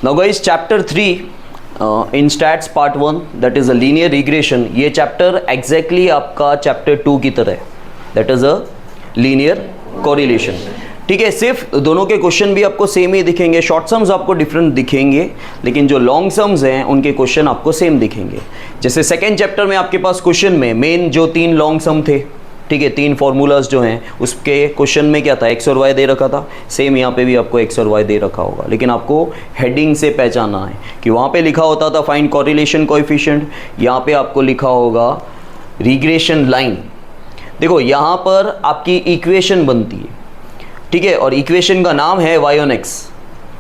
Now guys chapter 3 in stats part 1 that is a linear regression. ये chapter exactly आपका chapter 2 की तरह है, that is a linear correlation. ठीक है, सिर्फ दोनों के क्वेश्चन भी आपको सेम ही दिखेंगे, शॉर्ट सम्स आपको डिफरेंट दिखेंगे, लेकिन जो लॉन्ग सम्स हैं उनके क्वेश्चन आपको सेम दिखेंगे। जैसे सेकेंड चैप्टर में आपके पास क्वेश्चन में मेन जो 3 लॉन्ग सम थे, ठीक है, 3 फॉर्मूलाज जो हैं उसके क्वेश्चन में क्या था, एक्स और वाई दे रखा था। सेम यहाँ पे भी आपको एक्स और वाई दे रखा होगा, लेकिन आपको हेडिंग से पहचानना है कि वहाँ पे लिखा होता था फाइंड कोरिलेशन कोएफिशिएंट, यहाँ पे आपको लिखा होगा रिग्रेशन लाइन। देखो यहाँ पर आपकी इक्वेशन बनती है, ठीक है, और इक्वेशन का नाम है वाई ऑन एक्स।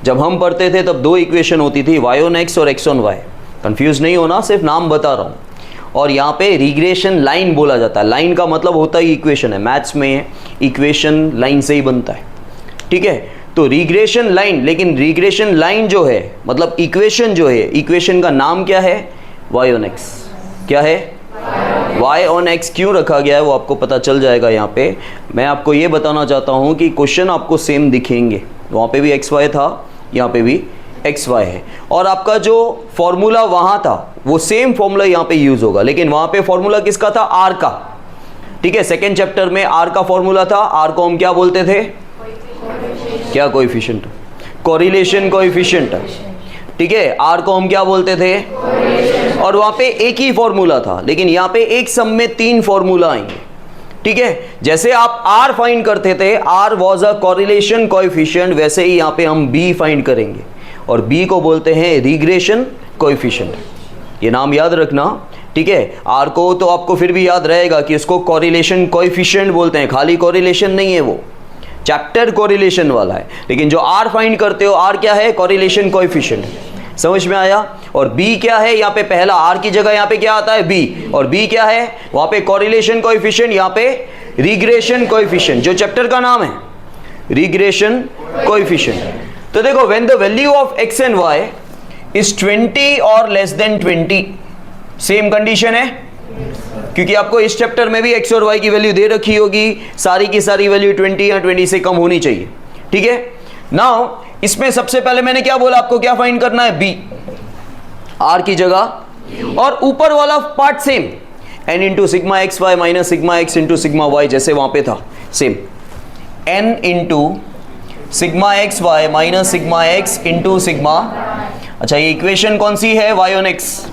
जब हम पढ़ते थे तब 2 इक्वेशन होती थी, वाई ऑन एक्स और एक्स ऑन वाई। कंफ्यूज नहीं होना, सिर्फ नाम बता रहा हूँ। और यहाँ पे रिग्रेशन लाइन बोला जाता है, लाइन का मतलब होता ही इक्वेशन है, मैथ्स में इक्वेशन लाइन से ही बनता है। ठीक है, तो रिग्रेशन लाइन, लेकिन रिग्रेशन लाइन जो है मतलब इक्वेशन जो है, इक्वेशन का नाम क्या है, वाई ऑन एक्स। क्या है, वाई ऑन एक्स। क्यों रखा गया है वो आपको पता चल जाएगा। यहाँ पे मैं आपको ये बताना चाहता हूँ कि क्वेश्चन आपको सेम दिखेंगे, वहाँ पे भी एक्स वाई था, यहाँ पे भी एक्स वाई है, और आपका जो फॉर्मूला वहाँ था वो सेम फॉर्मूला यहाँ पे यूज होगा, लेकिन वहाँ पे फॉर्मूला किसका था, आर का। ठीक है, सेकेंड चैप्टर में आर का फॉर्मूला था, आर को हम क्या बोलते थे, क्या कोएफिशिएंट, कोरिलेशन कोएफिशिएंट। ठीक है, आर को हम क्या बोलते थे, और वहाँ पे एक ही फॉर्मूला था, लेकिन यहाँ पे एक सम में 3 फॉर्मूला आएंगे। ठीक है, जैसे आप आर फाइंड करते थे, r was a correlation coefficient, वैसे ही यहाँ पे हम बी फाइंड करेंगे, और बी को बोलते हैं रिग्रेशन कोएफिशिएंट। ये नाम याद रखना। ठीक है, आर को तो आपको फिर भी याद रहेगा कि इसको कोरिलेशन कोएफिशिएंट बोलते हैं, खाली कोरिलेशन नहीं है, वो चैप्टर कोरिलेशन वाला है, लेकिन जो आर फाइंड करते हो, आर क्या है, कोरिलेशन कोएफिशिएंट। समझ में आया। और बी क्या है, यहाँ पे पहला आर की जगह यहाँ पे क्या आता है, बी, और बी क्या है, वहाँ पे कोरिलेशन कोएफिशिएंट, यहाँ पे रिग्रेशन कोएफिशिएंट, जो चैप्टर का नाम है रिग्रेशन कोएफिशिएंट। तो देखो, when the value of x and y is 20 और लेस देन 20, सेम कंडीशन है, क्योंकि आपको इस चैप्टर में भी एक्स और वाई की वैल्यू दे रखी होगी, सारी की सारी वैल्यू 20 या 20 से कम होनी चाहिए। ठीक है, नाउ इसमें सबसे पहले मैंने क्या बोला, आपको क्या फाइंड करना है, बी, आर की जगह, और ऊपर वाला part same, n into sigma x y minus sigma x into sigma y, जैसे वहां पे था same, n into sigma x y minus sigma x into sigma. अच्छा, ये इक्वेशन कौन सी है, वाई ऑन एक्स।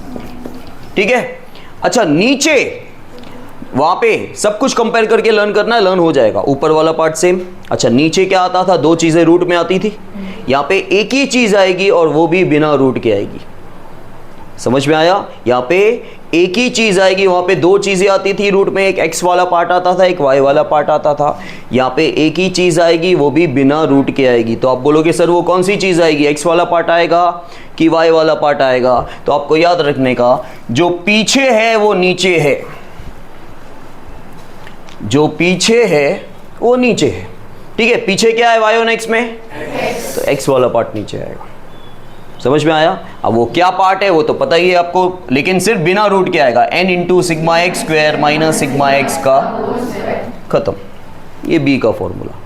ठीक है, अच्छा नीचे वहां पे सब कुछ कंपेयर करके लर्न करना है, लर्न हो जाएगा, ऊपर वाला पार्ट सेम। अच्छा, नीचे क्या आता था, 2 चीजें रूट में आती थी, यहाँ पे एक ही चीज आएगी और वो भी बिना रूट के आएगी। समझ में आया, यहाँ पे एक ही चीज आएगी, वहां पे 2 चीजें आती थी रूट में, एक एक्स वाला पार्ट आता था, एक वाई वाला पार्ट आता था। यहाँ पे एक ही चीज आएगी, वो भी बिना रूट के आएगी। तो आप बोलोगे सर वो कौन सी चीज आएगी, एक्स वाला पार्ट आएगा कि वाई वाला पार्ट आएगा। तो आपको याद रखने का, जो पीछे है वो नीचे है, जो पीछे है वो नीचे है। ठीक है, पीछे क्या है वाई ऑन एक्स में, तो एक्स वाला पार्ट नीचे आएगा। समझ में आया। अब वो क्या पार्ट है वो तो पता ही है आपको, लेकिन सिर्फ बिना रूट के आएगा, n into sigma x square minus sigma x का, खत्म। ये बी का फॉर्मूला।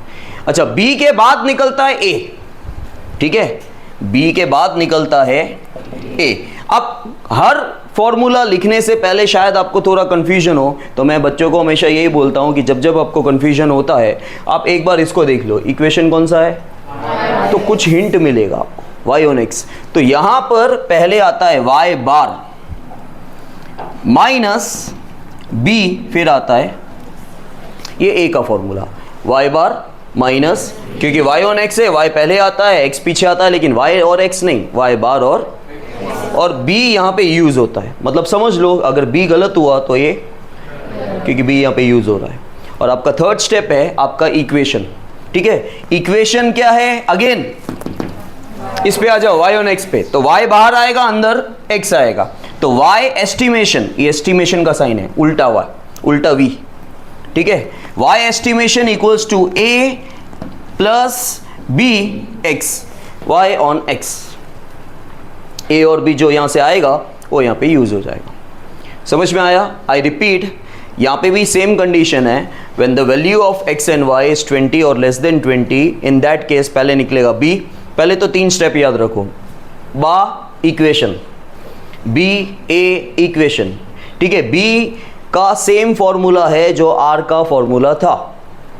अच्छा, बी के बाद निकलता है ए। ठीक है, बी के बाद निकलता है ए। अब हर फॉर्मूला लिखने से पहले शायद आपको थोड़ा कंफ्यूजन हो, तो मैं बच्चों को हमेशा यही बोलता हूं कि जब जब आपको कंफ्यूजन होता है, आप एक बार इसको देख लो, इक्वेशन कौन सा है, तो कुछ हिंट मिलेगा आपको, वाई ऑन एक्स। तो यहां पर पहले आता है वाई बार माइनस बी, फिर आता है ये ए का फॉर्मूला, वाई बार माइनस, क्योंकि वाई ऑन एक्स है, वाई पहले आता है, एक्स पीछे आता है, लेकिन वाई और एक्स नहीं, वाई बार और बी यहाँ पे यूज होता है। मतलब समझ लो, अगर बी गलत हुआ तो ये, क्योंकि बी यहाँ पे यूज हो रहा है। और आपका थर्ड स्टेप है आपका इक्वेशन। ठीक है, इक्वेशन क्या है, अगेन इस पे आ जाओ, वाई ऑन एक्स पे, तो वाई बाहर आएगा, अंदर एक्स आएगा, तो वाई एस्टिमेशन, ये एस्टिमेशन का साइन है, उल्टा वाई, उल्टा वी। ठीक है, Y estimation equals to A plus B X, Y on X. A और बी जो यहां से आएगा वो यहां पे यूज हो जाएगा। समझ में आया। आई रिपीट, यहाँ पे भी सेम कंडीशन है, when the value of x and y is 20 और less than 20, in that case पहले निकलेगा बी। पहले तो 3 स्टेप याद रखो, बा इक्वेशन, बी ए इक्वेशन, ठीक है। बी का सेम फॉर्मूला है जो आर का फॉर्मूला था,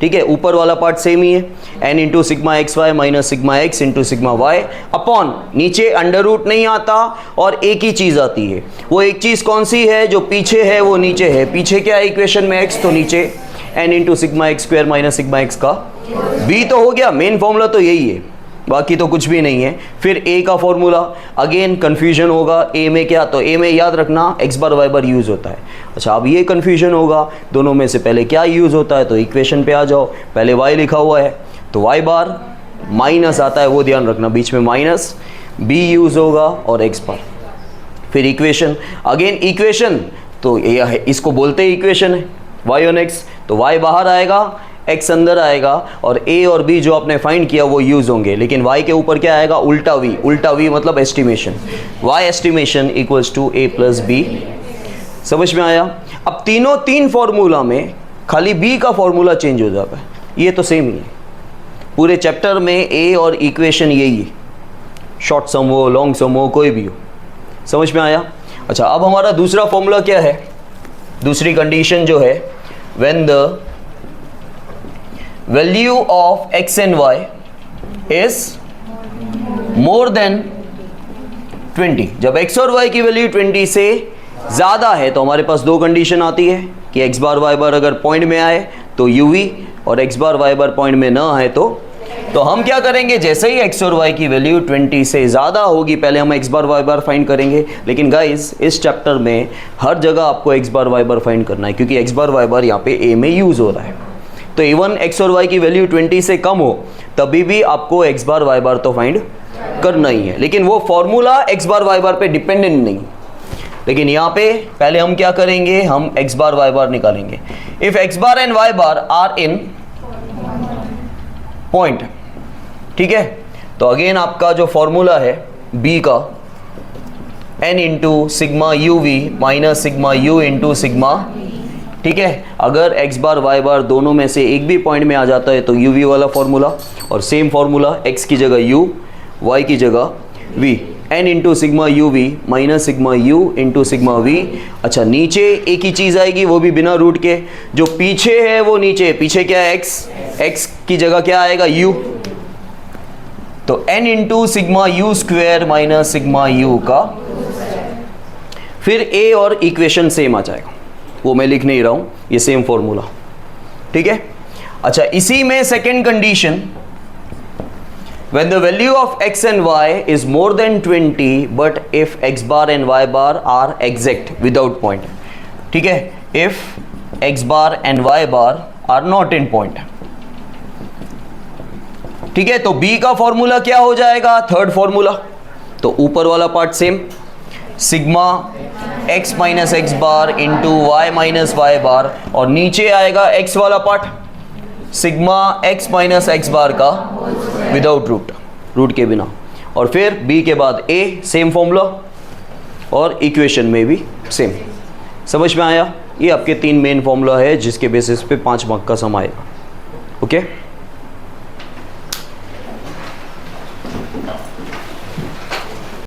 ठीक है। ऊपर वाला पार्ट सेम ही है, n into sigma x y minus sigma x into sigma y upon, नीचे अंडर रूट नहीं आता और एक ही चीज आती है। वो एक चीज कौन सी है? जो पीछे है वो नीचे है। पीछे क्या है इक्वेशन में? x, तो नीचे n into sigma x square minus sigma x का b तो हो गया। मेन फॉर्मूला तो यही है, बाकी तो कुछ भी नहीं है। फिर a का फॉर्मूला, अगेन कंफ्यूजन होगा a में क्या, तो a में याद रखना x बार y बार यूज़ होता है। अच्छा, अब ये कंफ्यूजन होगा दोनों में से पहले क्या यूज़ होता है, तो इक्वेशन पे आ जाओ। पहले y लिखा हुआ है तो y बार, माइनस आता है वो ध्यान रखना, बीच में माइनस, b यूज़ होगा और x बार। फिर इक्वेशन, अगेन इक्वेशन, तो ये इसको बोलते हैं इक्वेशन है y ऑन x, तो y बाहर आएगा, x अंदर आएगा और a और b जो आपने फाइंड किया वो यूज होंगे। लेकिन y के ऊपर क्या आएगा? उल्टा v, उल्टा v मतलब estimation, y estimation equals to a plus b। समझ में आया? अब तीनों तीन फॉर्मूला में खाली b का फॉर्मूला चेंज हो जाता है, ये तो सेम ही है पूरे चैप्टर में। a और इक्वेशन यही है, शॉर्ट सम हो लॉन्ग सम हो कोई भी हो। समझ में आया? अच्छा, अब हमारा दूसरा फॉर्मूला क्या है? दूसरी कंडीशन जो है, when the value of x and y is more than 20, जब x और y की वैल्यू 20 से ज़्यादा है तो हमारे पास दो कंडीशन आती है कि x बार y बार अगर पॉइंट में आए तो uv, और x बार y बार पॉइंट में ना आए तो हम क्या करेंगे? जैसे ही x और y की वैल्यू 20 से ज़्यादा होगी पहले हम x बार y बार फाइंड करेंगे। लेकिन गाइस इस चैप्टर में हर जगह आपको x बार y बार फाइंड करना है, क्योंकि x बार y बार यहाँ पे a में यूज़ हो रहा है। तो इवन x और y की वैल्यू 20 से कम हो तभी भी आपको x बार y बार तो फाइंड करना ही है, लेकिन वो फॉर्मूला x बार y बार पे डिपेंडेंट नहीं। लेकिन यहाँ पे पहले हम क्या करेंगे? हम x बार y बार निकालेंगे। If x bar and y bar are in point, ठीक है, तो अगेन आपका जो फॉर्मूला है b का n into sigma u v minus sigma u into sigma, ठीक है। अगर x बार y बार दोनों में से एक भी पॉइंट में आ जाता है तो uv वाला फॉर्मूला, और सेम फॉर्मूला x की जगह u, y की जगह v, n into sigma u v minus sigma u into sigma v। अच्छा, नीचे एक ही चीज़ आएगी वो भी बिना रूट के, जो पीछे है वो नीचे, पीछे क्या है? x की जगह क्या आएगा? u, तो n into sigma you square minus sigma u का, फिर a और इक्वेशन सेम आ जाएगा, वो मैं लिख नहीं रहा हूं, ये सेम फॉर्मूला, ठीक है। अच्छा, इसी में second condition, when the value of x and y is more than 20 but if x bar and y bar are exact without point, ठीक है, if x bar and y bar are not in point, ठीक है। तो b का formula क्या हो जाएगा? Third formula, तो ऊपर वाला part same, sigma x minus X bar into Y minus Y bar, और नीचे आएगा x वाला part, sigma x minus X bar का विदाउट रूट के बिना, और फिर b के बाद a, सेम फॉर्मूला, और इक्वेशन में भी सेम। समझ में आया? ये आपके तीन मेन फॉर्मूला है जिसके बेसिस पे 5 मार्क का सम आएगा। ओके।